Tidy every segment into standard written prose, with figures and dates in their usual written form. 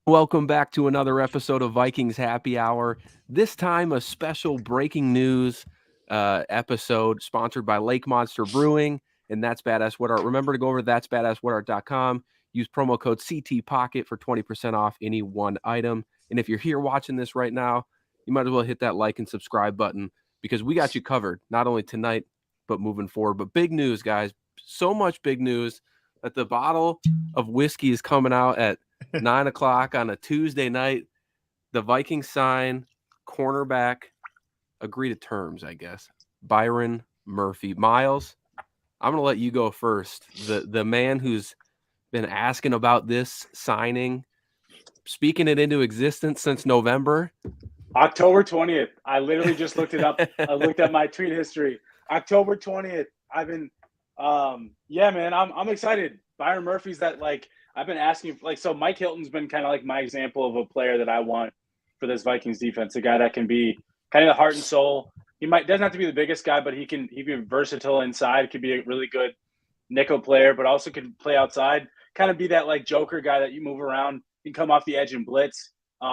Welcome back to another episode of Vikings Happy Hour. This time, a special breaking news episode sponsored by Lake Monster Brewing and That's Badass What Art. Remember to go over to that'sbadasswhatart.com. Use promo code CT Pocket for 20% off any one item. And if you're here watching this right now, you might as well hit that like and subscribe button because we got you covered, not only tonight, but moving forward. But big news, guys. So much big news that the bottle of whiskey is coming out at 9 o'clock on a Tuesday night. The Vikings sign cornerback, agree to terms, I guess. Byron Murphy. Miles, I'm gonna let you go first. The man who's been asking about this signing, speaking it into existence since November. October 20th. I literally just looked it up. I looked at my tweet history. October 20th. I've been yeah, man, I'm excited. Byron Murphy's that, like, I've been asking, like, so Mike Hilton's been kind of like my example of a player that I want for this Vikings defense, a guy that can be kind of the heart and soul. He doesn't have to be the biggest guy, but he can be versatile inside, could be a really good nickel player, but also could play outside, kind of be that like joker guy that you move around, you can come off the edge and blitz.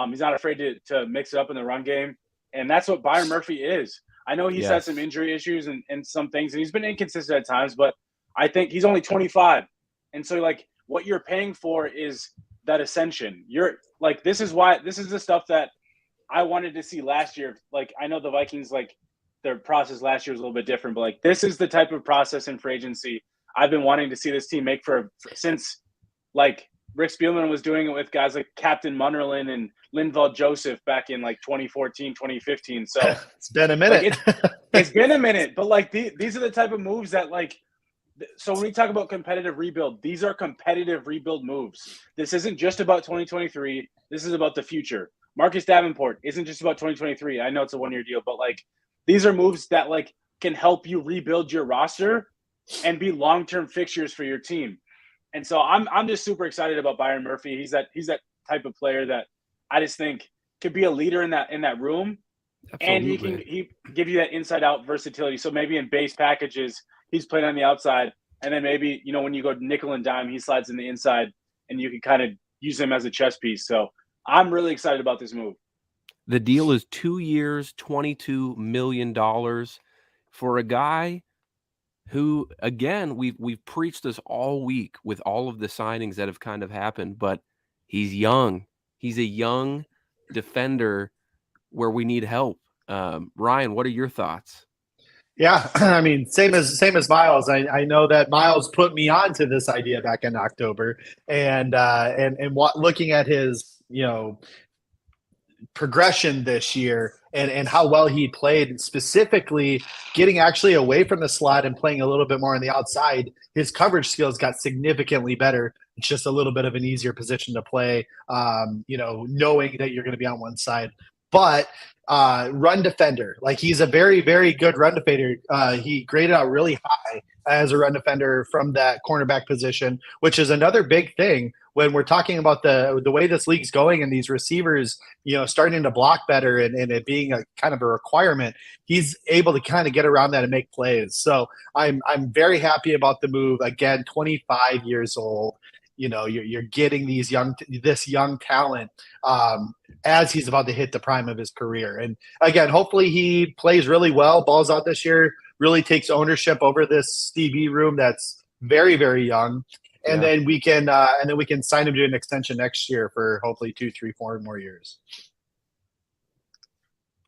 He's not afraid to mix it up in the run game. And that's what Byron Murphy is. I know he's had some injury issues and some things, and he's been inconsistent at times, but I think he's only 25. And so, like, what you're paying for is that ascension. You're like, this is the stuff that I wanted to see last year. Like, I know the Vikings, like, their process last year was a little bit different, but like, this is the type of process in free agency I've been wanting to see this team make for since, like, Rick Spielman was doing it with guys like Captain Munnerlin and Linval Joseph back in like 2014, 2015. So it's been a minute. Like, it's been a minute, but like these are the type of moves that, like, so when we talk about competitive rebuild, these are competitive rebuild moves. This isn't just about 2023. This is about the future. Marcus Davenport isn't just about 2023. I know it's a one-year deal, but like, these are moves that, like, can help you rebuild your roster and be long-term fixtures for your team. And so I'm just super excited about Byron Murphy. He's that type of player that I just think could be a leader in that room. Absolutely. And he give you that inside out versatility. So maybe in base packages, he's playing on the outside, and then maybe, you know, when you go nickel and dime, he slides in the inside, and you can kind of use him as a chess piece. So I'm really excited about this move. The deal is 2 years, $22 million for a guy who, again, we've preached this all week with all of the signings that have kind of happened, but he's young. He's a young defender where we need help. Ryan, what are your thoughts? Yeah, I mean, same as Miles. I know that Miles put me onto this idea back in October, and looking at his, you know, progression this year and how well he played, specifically getting actually away from the slot and playing a little bit more on the outside, his coverage skills got significantly better. It's just a little bit of an easier position to play, you know, knowing that you're going to be on one side. But run defender, like, he's a very, very good run defender. He graded out really high as a run defender from that cornerback position, which is another big thing when we're talking about the way this league's going and these receivers, you know, starting to block better and it being a kind of a requirement. He's able to kind of get around that and make plays. So I'm very happy about the move. Again, 25 years old. You know, you're getting this young talent as he's about to hit the prime of his career. And again, hopefully he plays really well, balls out this year, really takes ownership over this Stevie room that's very, very young. And then we can sign him to an extension next year for hopefully 2, 3, 4 more years.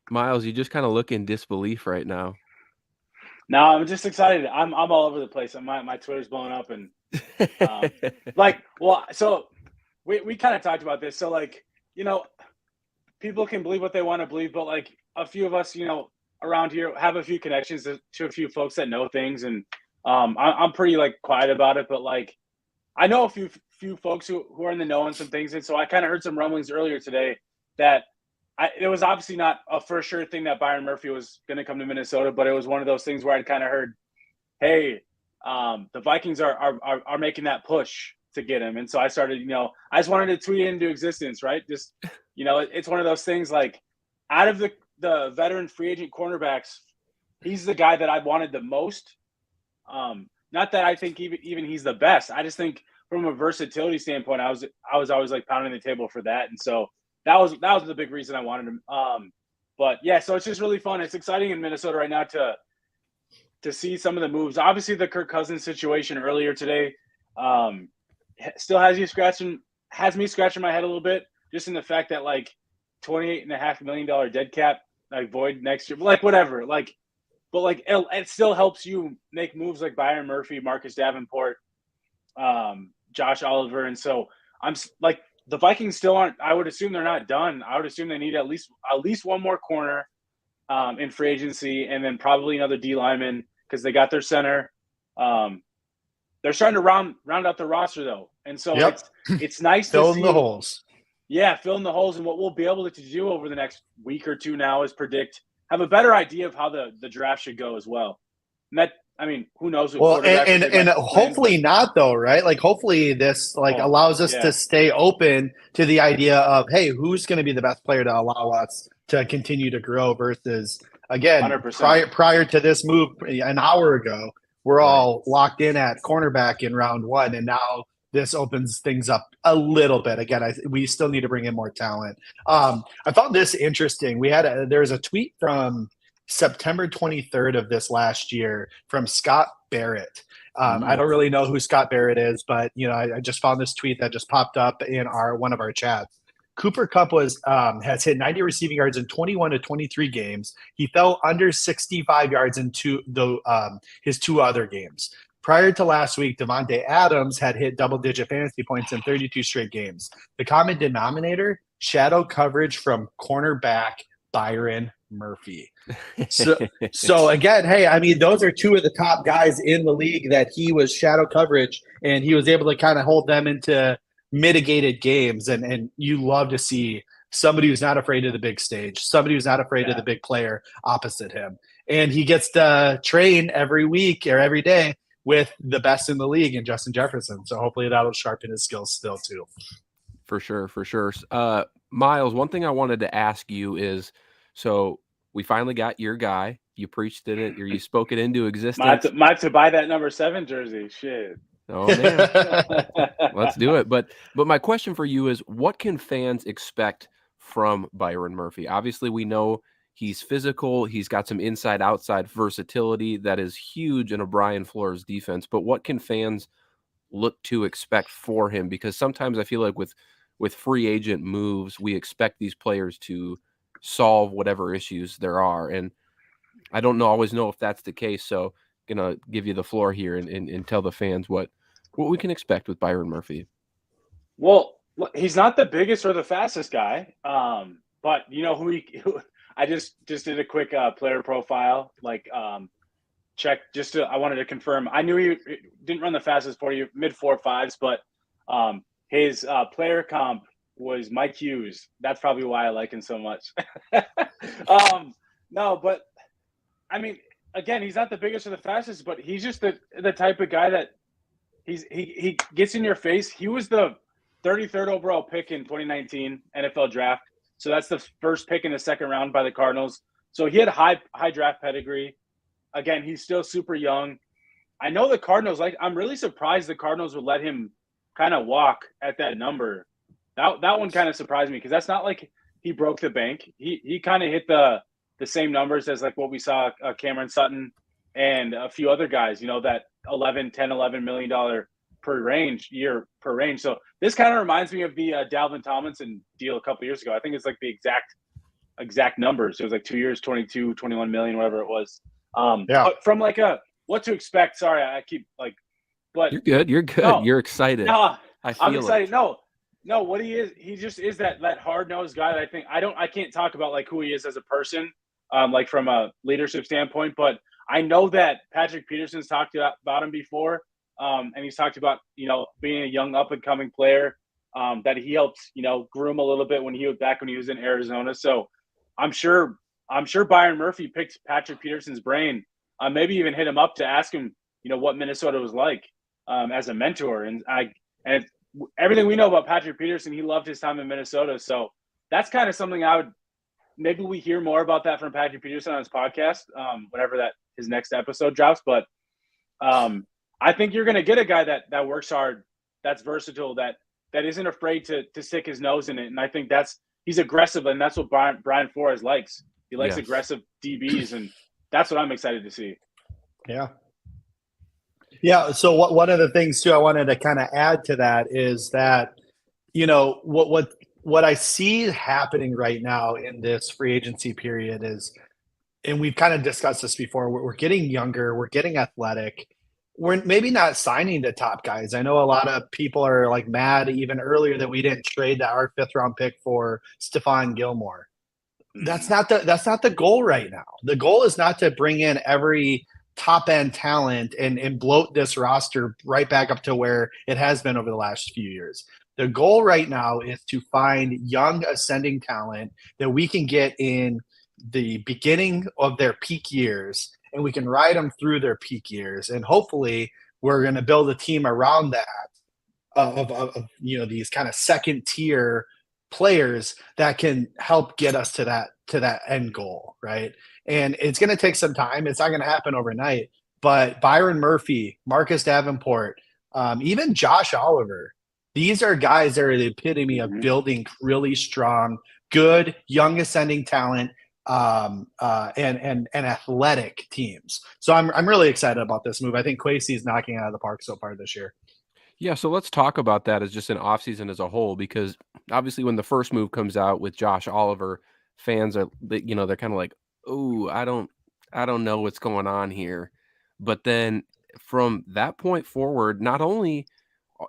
Miles, you just kind of look in disbelief right now. No, I'm just excited. I'm all over the place. My Twitter's blowing up, and so we kind of talked about this. So, like, you know, people can believe what they want to believe, but like, a few of us, you know, around here have a few connections to a few folks that know things, and I'm pretty, like, quiet about it, but like, I know a few folks who are in the know on some things, and so I kind of heard some rumblings earlier today that it was obviously not a for sure thing that Byron Murphy was going to come to Minnesota, but it was one of those things where I'd kind of heard, hey, the Vikings are making that push to get him, and so I started, you know, I just wanted to tweet it into existence, right? Just, you know, it's one of those things, like, out of the veteran free agent cornerbacks, he's the guy that I wanted the most. Not that I think even he's the best. I just think from a versatility standpoint, I was always like pounding the table for that, and so that was the big reason I wanted him. But yeah, so it's just really fun. It's exciting in Minnesota right now to see some of the moves. Obviously, the Kirk Cousins situation earlier today still has me scratching my head a little bit, just in the fact that like $28.5 million dead cap, like void next year, like whatever, like, but like it still helps you make moves like Byron Murphy, Marcus Davenport, Josh Oliver, and so I'm like the Vikings still aren't. I would assume they're not done. I would assume they need at least one more corner in free agency, and then probably another D lineman because they got their center. They're starting to round out the roster though, and so it's nice to fill see in the holes. Yeah, fill in the holes, and what we'll be able to do over the next week or two now is have a better idea of how the draft should go as well. And that, I mean, who knows? Well, and hopefully not though, right? Like hopefully this allows us to stay open to the idea of, hey, who's going to be the best player to allow us to continue to grow versus again 100%. prior to this move an hour ago, we're all locked in at cornerback in round 1, and now this opens things up a little bit. Again, we still need to bring in more talent. I found this interesting. There's a tweet from September 23rd of this last year from Scott Barrett. I don't really know who Scott Barrett is, but I just found this tweet that just popped up in one of our chats. Cooper Kupp has hit 90 receiving yards in 21 to 23 games. He fell under 65 yards in his 2 other games. Prior to last week, Devontae Adams had hit double-digit fantasy points in 32 straight games. The common denominator, shadow coverage from cornerback Byron Murphy. So again, hey, I mean, those are 2 of the top guys in the league that he was shadow coverage, and he was able to kind of hold them into mitigated games. And you love to see somebody who's not afraid of the big stage, somebody who's not afraid of the big player opposite him. And he gets to train every week or every day with the best in the league in Justin Jefferson. So hopefully that'll sharpen his skills still too. For sure. Miles, one thing I wanted to ask you is, so we finally got your guy. You preached it, or you spoke it into existence. Might to buy that number 7 jersey. Shit. Oh man, let's do it. But my question for you is, what can fans expect from Byron Murphy? Obviously, we know he's physical. He's got some inside-outside versatility that is huge in a Brian Flores defense. But what can fans look to expect for him? Because sometimes I feel like with free agent moves, we expect these players to solve whatever issues there are. And I don't always know if that's the case. So I'm going to give you the floor here and tell the fans what we can expect with Byron Murphy. Well, he's not the biggest or the fastest guy. But you know who I just did a quick player profile, check I wanted to confirm. I knew he didn't run the fastest 40, mid 4.5s, but his player comp was Mike Hughes. That's probably why I like him so much. No, but I mean, again, he's not the biggest or the fastest, but he's just the type of guy that he gets in your face. He was the 33rd overall pick in 2019 NFL draft. So that's the first pick in the 2nd round by the Cardinals. So he had high draft pedigree. Again, he's still super young. I know the Cardinals, I'm really surprised the Cardinals would let him kind of walk at that number. That one kind of surprised me because that's not like he broke the bank. He kind of hit the same numbers as like what we saw Cameron Sutton and a few other guys, that $11 million per range. So this kind of reminds me of the Dalvin Tomlinson deal a couple years ago. I think it's like the exact numbers. It was like 2 years, 22, 21 million, whatever it was. But from like what to expect. Sorry, I keep but you're good. No, you're excited. No, I'm excited. No, what he is, he just is that hard-nosed guy that I can't talk about like who he is as a person, like from a leadership standpoint, but I know that Patrick Peterson's talked about him before. And he's talked about, being a young up and coming player, that he helped, groom a little bit when he was in Arizona. So I'm sure Byron Murphy picked Patrick Peterson's brain, maybe even hit him up to ask him, what Minnesota was like, as a mentor. And everything we know about Patrick Peterson, he loved his time in Minnesota. So that's kind of something maybe we hear more about that from Patrick Peterson on his podcast, whenever his next episode drops. But, I think you're going to get a guy that works hard, that's versatile, that isn't afraid to stick his nose in it. And I think he's aggressive, and that's what Brian Flores likes. He likes aggressive DBs, and that's what I'm excited to see. Yeah. Yeah. So one of the things too I wanted to kind of add to that is that, what I see happening right now in this free agency period is, and we've kind of discussed this before, we're getting younger, we're getting athletic. We're maybe not signing the top guys. I know a lot of people are like mad even earlier that we didn't trade our 5th round pick for Stephon Gilmore. That's not the goal right now. The goal is not to bring in every top end talent and bloat this roster right back up to where it has been over the last few years. The goal right now is to find young ascending talent that we can get in the beginning of their peak years, and we can ride them through their peak years. And hopefully we're going to build a team around that of these kind of second tier players that can help get us to that end goal. Right. And it's going to take some time. It's not going to happen overnight, but Byron Murphy, Marcus Davenport, even Josh Oliver, these are guys that are the epitome of building really strong, good, young ascending talent, and athletic teams. So I'm really excited about this move. I think Kwesi is knocking it out of the park so far this year. Yeah, so let's talk about that as just an offseason as a whole, because obviously when the first move comes out with Josh Oliver, fans are, they're kind of like, oh, I don't know what's going on here. But then from that point forward, not only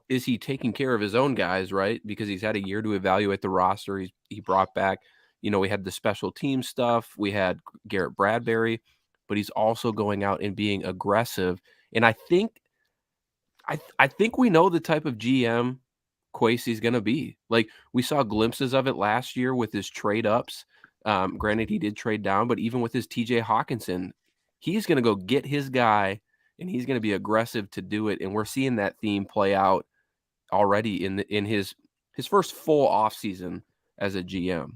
is he taking care of his own guys, right? Because he's had a year to evaluate the roster. He brought back, we had the special team stuff. We had Garrett Bradbury, but he's also going out and being aggressive. And I think we know the type of GM Kwesi's going to be. Like, we saw glimpses of it last year with his trade ups. Granted, he did trade down, but even with his TJ Hawkinson, he's going to go get his guy, and he's going to be aggressive to do it. And we're seeing that theme play out already in his first full offseason as a GM.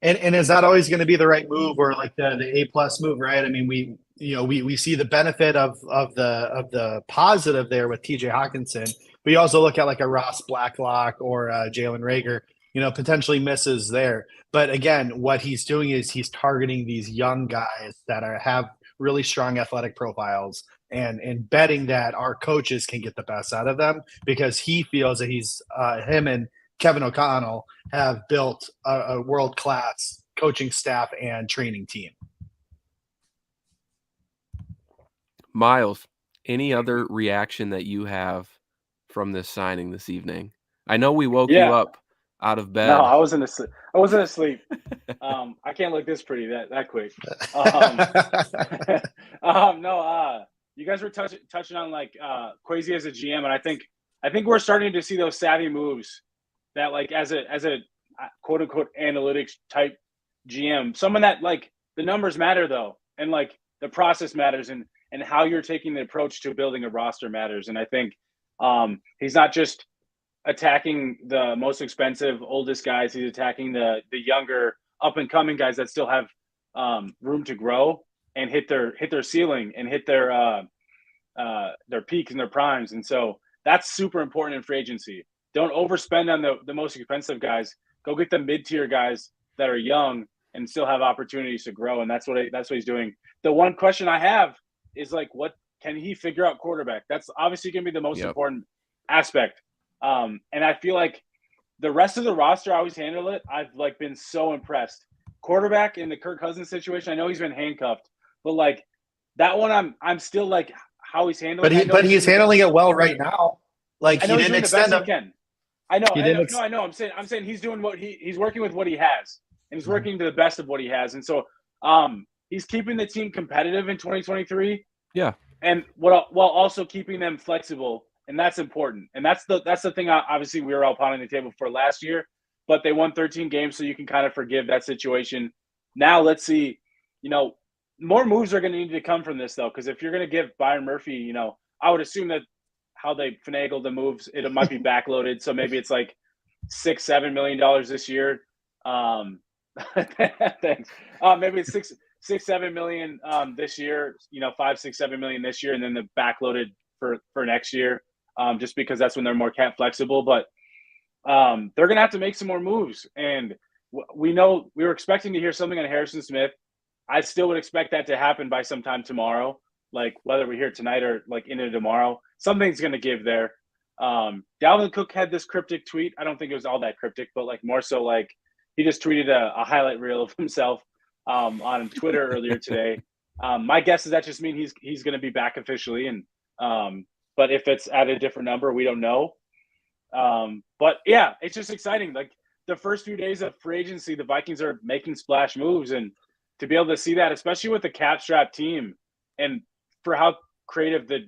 And is that always going to be the right move, or like the A+ move, right? I mean, we see the benefit of the positive there with TJ Hawkinson. We also look at like a Ross Blacklock or Jalen Reagor, potentially misses there. But again, what he's doing is he's targeting these young guys that have really strong athletic profiles, and betting that our coaches can get the best out of them, because he feels that him and Kevin O'Connell have built a world-class coaching staff and training team. Miles, any other reaction that you have from this signing this evening? I know we woke you up out of bed. No, I wasn't asleep. I can't look this pretty that quick. No, you guys were touching on like Kwesi as a GM, and I think we're starting to see those savvy moves that, like, as a quote unquote analytics type GM, someone that, like, the numbers matter though, and like the process matters, and how you're taking the approach to building a roster matters. And I think he's not just attacking the most expensive, oldest guys. He's attacking the younger, up and coming guys that still have room to grow and hit their ceiling and hit their peaks and their primes. And so that's super important in free agency. Don't overspend on the most expensive guys. Go get the mid-tier guys that are young and still have opportunities to grow. And that's what he's doing. The one question I have is, like, what can he figure out quarterback? That's obviously going to be the most important aspect. And I feel like the rest of the roster, I always handle it. I've, like, been so impressed. Quarterback in the Kirk Cousins situation, I know he's been handcuffed, but like that one, I'm still like how he's handling. But he's handling it well right now. Like, he didn't extend him. I know. I'm saying he's doing he's working with what he has, and he's working to the best of what he has. And so he's keeping the team competitive in 2023. Yeah. And while also keeping them flexible, and that's important. And that's the thing obviously we were all pounding the table for last year, but they won 13 games, so you can kind of forgive that situation. Now let's see, more moves are going to need to come from this, though, because if you're going to give Byron Murphy, I would assume that how they finagled the moves, it might be backloaded. So maybe it's like $6-7 million this year. Thanks. Maybe it's $6-7 million this year. $5-6-7 million this year, and then the backloaded for next year. just because that's when they're more cap flexible. But they're going to have to make some more moves. And we know we were expecting to hear something on Harrison Smith. I still would expect that to happen by sometime tomorrow, like whether we're here tonight or like into tomorrow. Something's going to give there. Dalvin Cook had this cryptic tweet. I don't think it was all that cryptic, but like more so like he just tweeted a highlight reel of himself on Twitter earlier today. My guess is that just means he's going to be back officially. And but if it's at a different number, we don't know. But yeah, it's just exciting. Like the first few days of free agency, the Vikings are making splash moves, and to be able to see that, especially with the cap strap team, and for how creative the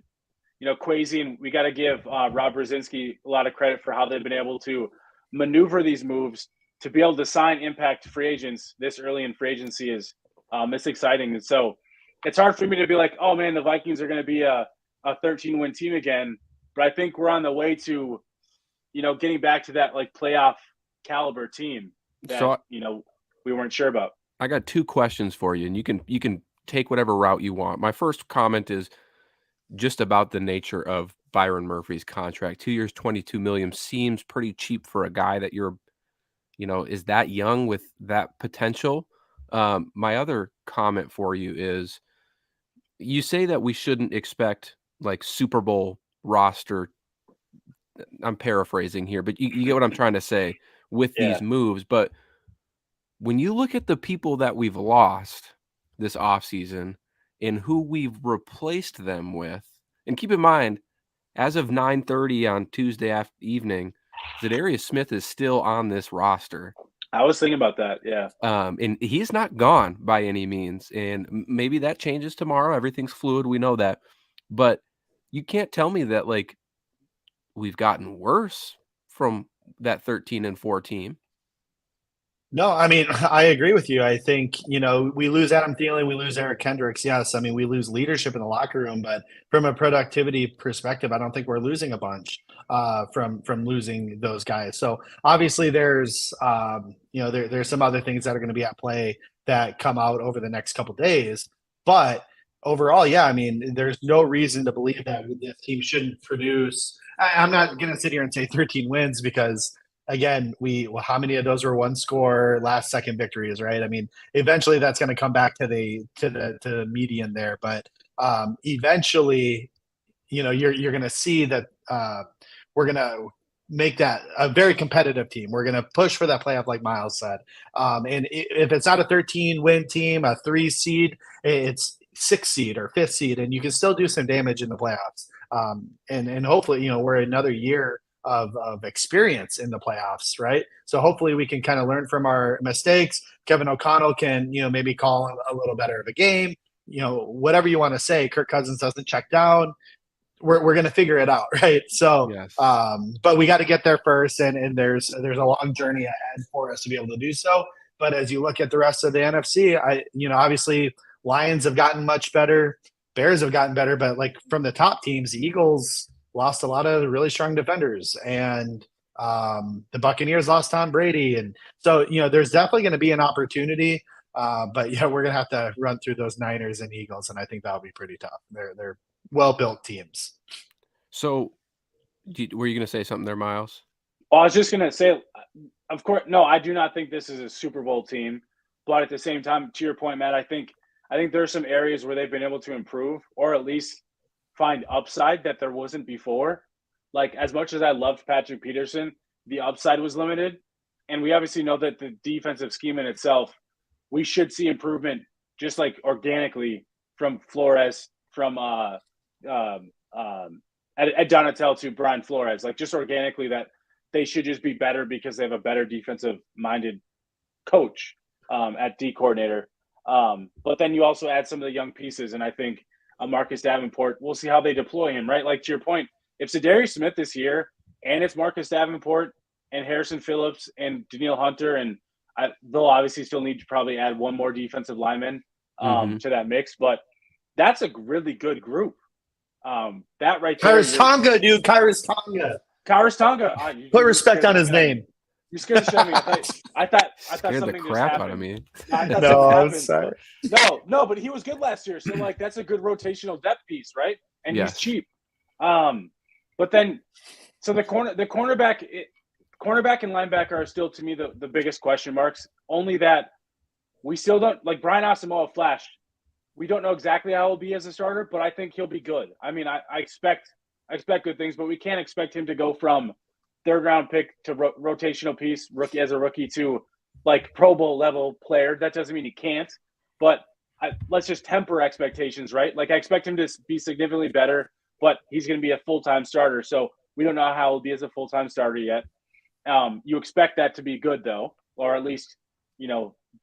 Kwesi, and we got to give Rob Brzezinski a lot of credit for how they've been able to maneuver these moves to be able to sign impact free agents this early in free agency is it's exciting. And so it's hard for me to be like, oh man, the Vikings are going to be a 13-win team again. But I think we're on the way to, getting back to that like playoff caliber team that, we weren't sure about. I got two questions for you, and you can take whatever route you want. My first comment is just about the nature of Byron Murphy's contract. 2 years, $22 million seems pretty cheap for a guy that is that young with that potential. My other comment for you is you say that we shouldn't expect like Super Bowl roster. I'm paraphrasing here, but you get what I'm trying to say with these moves. But when you look at the people that we've lost this offseason and who we've replaced them with, and keep in mind, as of 9:30 on Tuesday evening, Zadarius Smith is still on this roster. I was thinking about that, yeah. And he's not gone by any means, and maybe that changes tomorrow. Everything's fluid. We know that. But you can't tell me that, like, we've gotten worse from that 13-4 team. No, I mean, I agree with you. I think, we lose Adam Thielen, we lose Eric Kendricks. Yes, I mean, we lose leadership in the locker room, but from a productivity perspective, I don't think we're losing a bunch from losing those guys. So obviously there's, there's some other things that are going to be at play that come out over the next couple of days. But overall, yeah, I mean, there's no reason to believe that this team shouldn't produce. I'm not going to sit here and say 13 wins because – again, how many of those were one score last second victories, right? I mean, eventually that's going to come back to the median there, but eventually, you're going to see that we're going to make that a very competitive team. We're going to push for that playoff, like Miles said. And if it's not a 13-win team, a 3 seed, it's 6 seed or 5th seed, and you can still do some damage in the playoffs. And hopefully, we're another year of experience in the playoffs, right? So hopefully we can kind of learn from our mistakes. Kevin O'Connell can, maybe call a little better of a game, whatever you want to say. Kirk Cousins doesn't check down. We're going to figure it out, right? So, yes. But we got to get there first, and there's a long journey ahead for us to be able to do so. But as you look at the rest of the NFC, obviously Lions have gotten much better, Bears have gotten better, but like from the top teams, the Eagles lost a lot of really strong defenders, and the Buccaneers lost Tom Brady. And so, there's definitely going to be an opportunity, but we're going to have to run through those Niners and Eagles, and I think that'll be pretty tough. They're well-built teams. So were you going to say something there, Miles? Well, I was just going to say, of course, no, I do not think this is a Super Bowl team, but at the same time, to your point, Matt, I think there are some areas where they've been able to improve, or at least find upside that there wasn't before. Like, as much as I loved Patrick Peterson, the upside was limited. And we obviously know that the defensive scheme in itself, we should see improvement just like organically from Flores, from Ed Donatel to Brian Flores, like just organically that they should just be better because they have a better defensive minded coach at D coordinator. But then you also add some of the young pieces. And I think Marcus Davenport, we'll see how they deploy him, right? Like to your point, if Zadarius Smith is here and it's Marcus Davenport and Harrison Phillips and Danielle Hunter, and they'll obviously still need to probably add one more defensive lineman to that mix, but that's a really good group. That right there. Kyrus Tonga, dude. Kyrus Tonga. Kyrus Tonga. Put respect on his name. You're scared to show me. I thought scared something the crap just out of me. No, I'm sorry. No, but he was good last year. So like that's a good rotational depth piece, right? And yes. He's cheap. But But then, so the cornerback and linebacker are still, to me, the biggest question marks. Only that we still don't, like Brian Asamoah flashed. We don't know exactly how he'll be as a starter, but I think he'll be good. I mean, I expect good things, but we can't expect him to go from third round pick to rotational piece as a rookie to like Pro Bowl level player. That doesn't mean he can't, but let's just temper expectations, right? Like I expect him to be significantly better, but he's going to be a full-time starter. So we don't know how he'll be as a full-time starter yet. You expect that to be good though, or at least,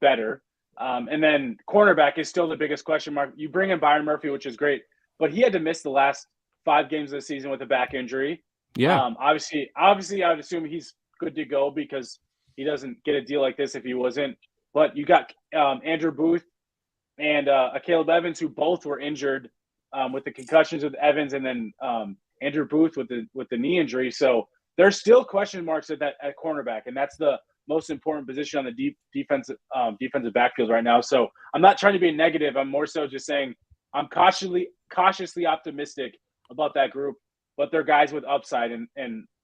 better. And then cornerback is still the biggest question mark. You bring in Byron Murphy, which is great, but he had to miss the last 5 games of the season with a back injury. Yeah. Obviously, I would assume he's good to go because he doesn't get a deal like this if he wasn't. But you got Andrew Booth and Caleb Evans, who both were injured with the concussions with Evans, and then Andrew Booth with the knee injury. So there's still question marks at cornerback, and that's the most important position on the defensive backfield right now. So I'm not trying to be negative. I'm more so just saying I'm cautiously optimistic about that group, but they're guys with upside and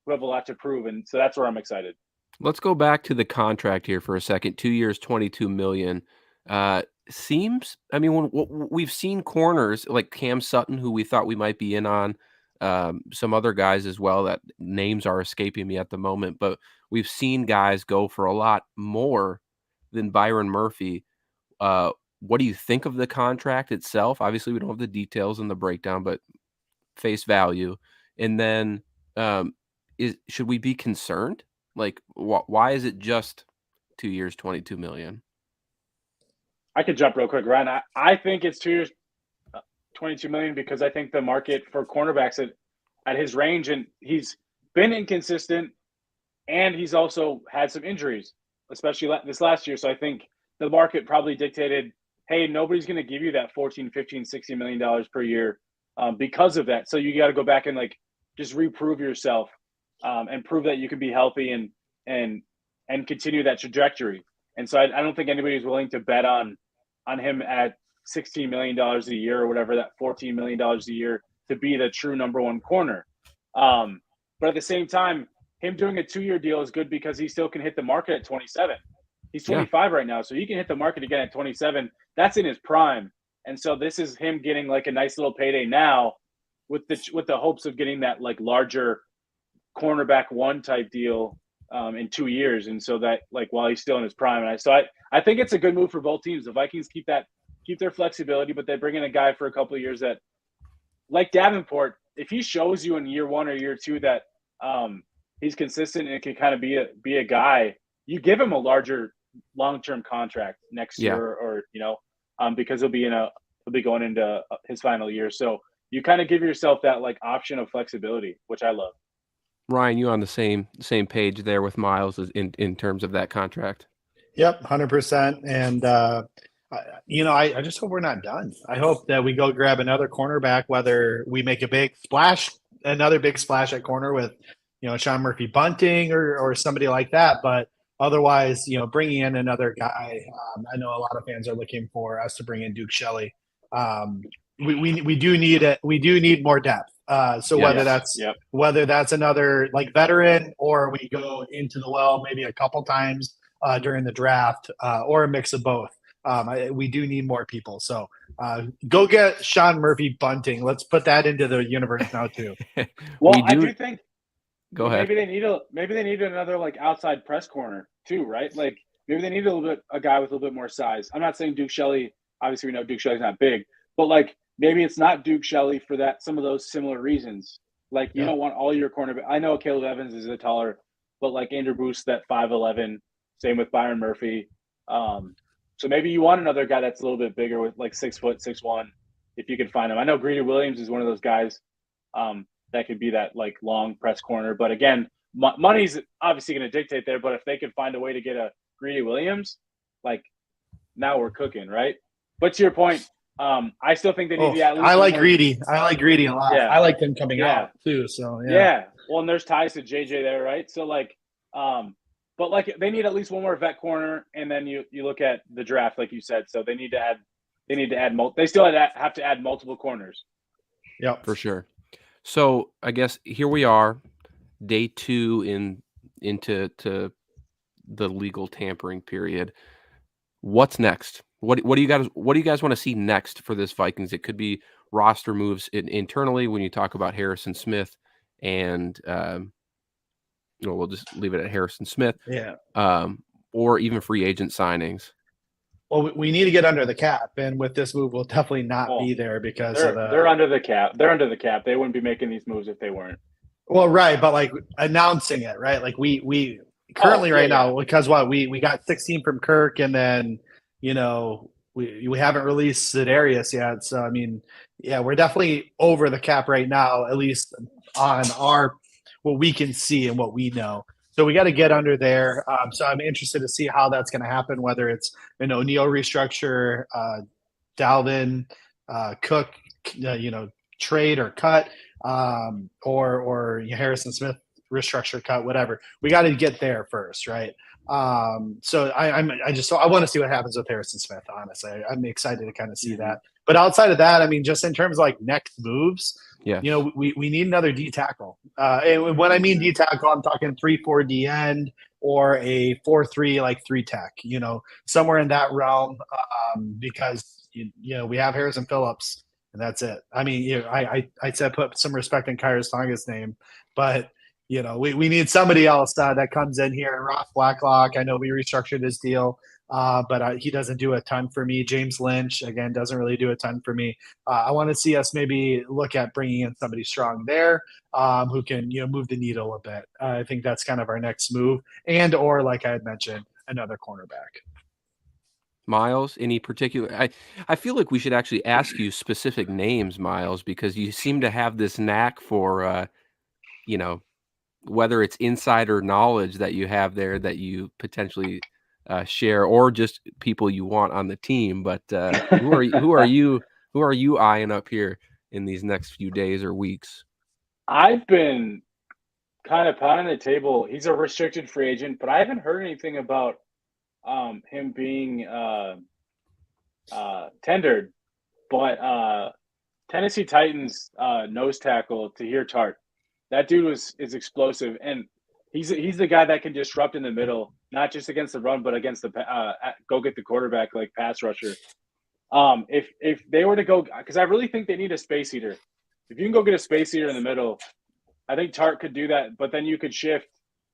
who have a lot to prove, and so that's where I'm excited. Let's go back to the contract here for a second. 2 years, $22 million. Seems, I mean, when we've seen corners like Cam Sutton, who we thought we might be in on, some other guys as well that names are escaping me at the moment, but we've seen guys go for a lot more than Byron Murphy. What do you think of the contract itself? Obviously, we don't have the details in the breakdown, but face value. And then should we be concerned? Like, why is it just 2 years, $22 million? I could jump real quick, Ryan. I think it's 2 years, $22 million because I think the market for cornerbacks at his range, and he's been inconsistent, and he's also had some injuries, especially this last year. So I think the market probably dictated, hey, nobody's going to give you that $14, $15, $60 million per year because of that. So you got to go back and like just reprove yourself and prove that you can be healthy and continue that trajectory. And so I don't think anybody's willing to bet on him at $16 million a year or whatever, that $14 million a year to be the true number one corner. But at the same time, him doing a 2-year deal is good because he still can hit the market at 27. He's 25 right now, so he can hit the market again at 27. That's in his prime. And so this is him getting like a nice little payday now with the hopes of getting that like larger cornerback one type deal in 2 years. And so that like while he's still in his prime. And I think it's a good move for both teams. The Vikings keep their flexibility, but they bring in a guy for a couple of years that, like Davenport, if he shows you in year 1 or year 2 that he's consistent and can kind of be a guy, you give him a larger long-term contract next year or because he'll be going into his final year. So you kind of give yourself that like option of flexibility, which I love. Ryan, you on the same page there with Miles in terms of that contract? Yep, 100%. And I just hope we're not done. I hope that we go grab another cornerback, whether we make another big splash at corner with, Sean Murphy Bunting or somebody like that. But otherwise, bringing in another guy. I know a lot of fans are looking for us to bring in Duke Shelley. We do need more depth. So whether that's another like veteran or we go into the well maybe a couple times during the draft or a mix of both. We do need more people. So go get Sean Murphy Bunting. Let's put that into the universe now too. Well, I do think. Go ahead. Maybe they need another like outside press corner too, right? Like maybe they need a guy with a little bit more size. I'm not saying Duke Shelley. Obviously, we know Duke Shelley's not big, but like maybe it's not Duke Shelley for some of those similar reasons. Like you don't want all your cornerback. I know Caleb Evans is a taller, but like Andrew Booth, that 5'11". Same with Byron Murphy. So maybe you want another guy that's a little bit bigger with like 6 foot, 6'1", if you can find him. I know Greedy Williams is one of those guys that could be that like long press corner. But again, money's obviously going to dictate there. But if they can find a way to get a Greedy Williams, like now we're cooking, right? But to your point, I still think they need to at least. I like Greedy. I like Greedy a lot. Yeah. I like him coming out too. So yeah. Well, and there's ties to JJ there, right? So like, but like they need at least one more vet corner, and then you look at the draft, like you said. So they need to add. They still have to add multiple corners. Yeah, for sure. So I guess here we are, day 2 into the legal tampering period. What's next? What do you guys want to see next for this Vikings? It could be roster moves internally when you talk about Harrison Smith, and we'll just leave it at Harrison Smith. Yeah. Or even free agent signings. Well, we need to get under the cap, and with this move, we'll definitely not be there because they're under the cap. They're under the cap. They wouldn't be making these moves if they weren't. Well, right, but like announcing it, right? Like we currently now, because we got 16 from Kirk, and then we haven't released Za'Darius yet. So I mean, yeah, we're definitely over the cap right now, at least on what we can see and what we know. So we got to get under there. So I'm interested to see how that's going to happen, whether it's an O'Neal restructure, Dalvin, Cook, trade or cut, or Harrison Smith restructure, cut, whatever. We got to get there first, right? So I want to see what happens with Harrison Smith. Honestly, I'm excited to kind of see that. But outside of that, I mean, just in terms of like next moves. Yeah, we need another D tackle. And when I mean D tackle, I'm talking 3-4 D end or a 4-3 like 3 tech. Somewhere in that realm, because we have Harrison Phillips, and that's it. I mean, I said put some respect in Kyrus Tonga's name, but we need somebody else that comes in here. Ross Blacklock, I know we restructured his deal. But he doesn't do a ton for me. James Lynch, again, doesn't really do a ton for me. I want to see us maybe look at bringing in somebody strong there who can, move the needle a bit. I think that's kind of our next move. And or, like I had mentioned, another cornerback. Miles, any particular? I feel like we should actually ask you specific names, Miles, because you seem to have this knack for, whether it's insider knowledge that you have there that you potentially – share, or just people you want on the team. But who are you eyeing up here in these next few days or weeks? I've been kind of pounding the table. He's a restricted free agent, but I haven't heard anything about him being tendered. But Tennessee Titans nose tackle Tahir Tart, that dude is explosive, and he's the guy that can disrupt in the middle, not just against the run, but against the go get the quarterback like pass rusher. If they were to go, because I really think they need a space eater. If you can go get a space eater in the middle, I think Tart could do that. But then you could shift.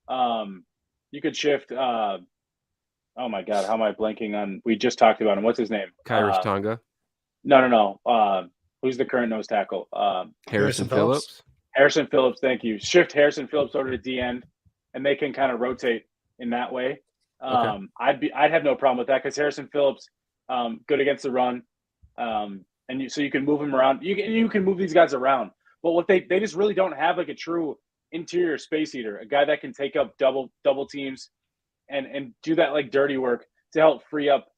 Oh my God, how am I blanking on? We just talked about him. What's his name? Kyrus Tonga. No. Who's the current nose tackle? Harrison Phillips. Harrison Phillips, thank you. Shift Harrison Phillips over to D end, and they can kind of rotate in that way. Okay. I'd have no problem with that because Harrison Phillips, good against the run, so you can move him around. You can move these guys around. But what they just really don't have like a true interior space eater, a guy that can take up double teams, and do that like dirty work to help free up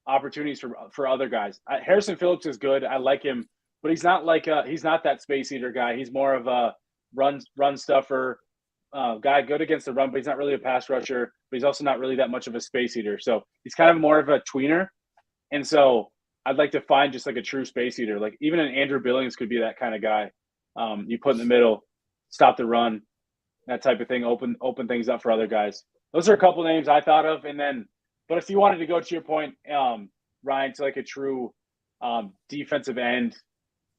opportunities for other guys. Harrison Phillips is good. I like him. But he's not he's not that space eater guy. He's more of a run stuffer guy, good against the run, but he's not really a pass rusher. But he's also not really that much of a space eater. So he's kind of more of a tweener. And so I'd like to find just like a true space eater. Like even an Andrew Billings could be that kind of guy. You put in the middle, stop the run, that type of thing. Open things up for other guys. Those are a couple names I thought of. But if you wanted to go to your point, Ryan, to like a true defensive end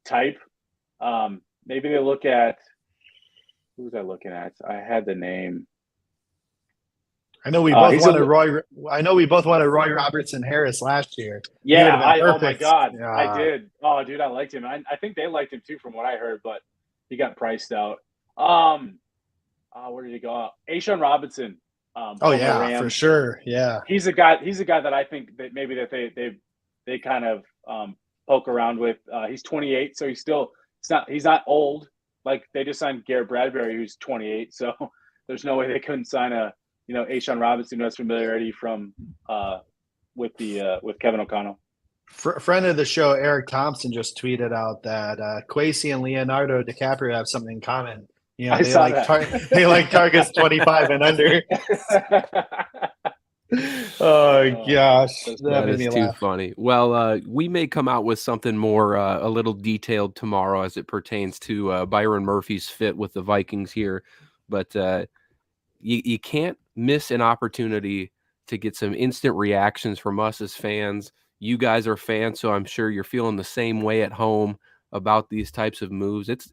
type, maybe they look at who was I looking at? I had the name. I know we both wanted Roy Robertson Harris last year. Yeah, oh my God, yeah. I did. Oh, dude, I liked him. I think they liked him too, from what I heard, but he got priced out. Where did he go? A'Shaun Robinson. For sure. Yeah, he's a guy that I think that maybe that they kind of poke around with. He's 28, so he's not old. Like they just signed Garrett Bradbury, who's 28. So there's no way they couldn't sign A'Shaun Robinson, who has familiarity from with Kevin O'Connell. Friend of the show, Eric Thompson, just tweeted out that Kwesi and Leonardo DiCaprio have something in common. They like targets 25 and under. Oh gosh, that That made is me too laugh. funny. Well, we may come out with something more a little detailed tomorrow as it pertains to Byron Murphy's fit with the Vikings here, but you can't miss an opportunity to get some instant reactions from us as fans. You guys are fans, so I'm sure you're feeling the same way at home about these types of moves. It's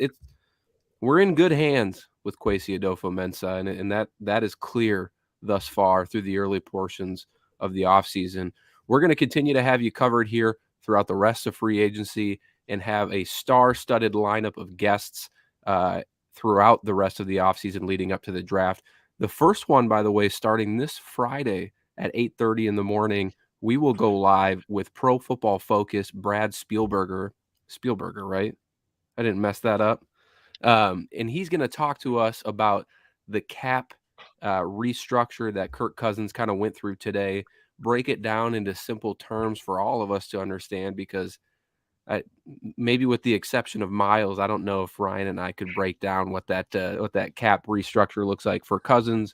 we're in good hands with Kwesi Adofo-Mensah, and that is clear thus far through the early portions of the offseason. We're going to continue to have you covered here throughout the rest of free agency and have a star-studded lineup of guests throughout the rest of the offseason leading up to the draft. The first one, by the way, starting this Friday at 8:30 in the morning, we will go live with Pro Football Focus Brad Spielberger. Spielberger, right? I didn't mess that up. And he's going to talk to us about the cap restructure that Kirk Cousins kind of went through today, break it down into simple terms for all of us to understand, because maybe with the exception of Miles, I don't know if Ryan and I could break down what that cap restructure looks like for Cousins.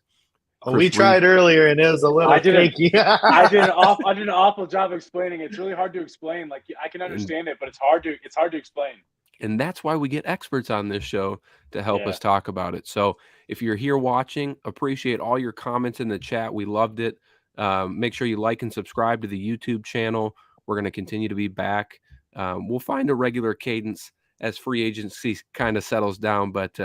Well, we tried earlier and it was a little shaky. I did an awful job explaining it. It's really hard to explain. Like, I can understand it, but it's hard to explain. And that's why we get experts on this show to help us talk about it. So if you're here watching, appreciate all your comments in the chat. We loved it. Make sure you like and subscribe to the YouTube channel. We're going to continue to be back. We'll find a regular cadence as free agency kind of settles down, but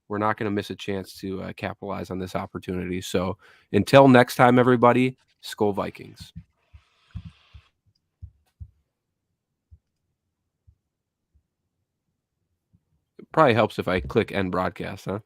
we're not going to miss a chance to capitalize on this opportunity. So until next time, everybody, SKOL Vikings. It probably helps if I click end broadcast, huh?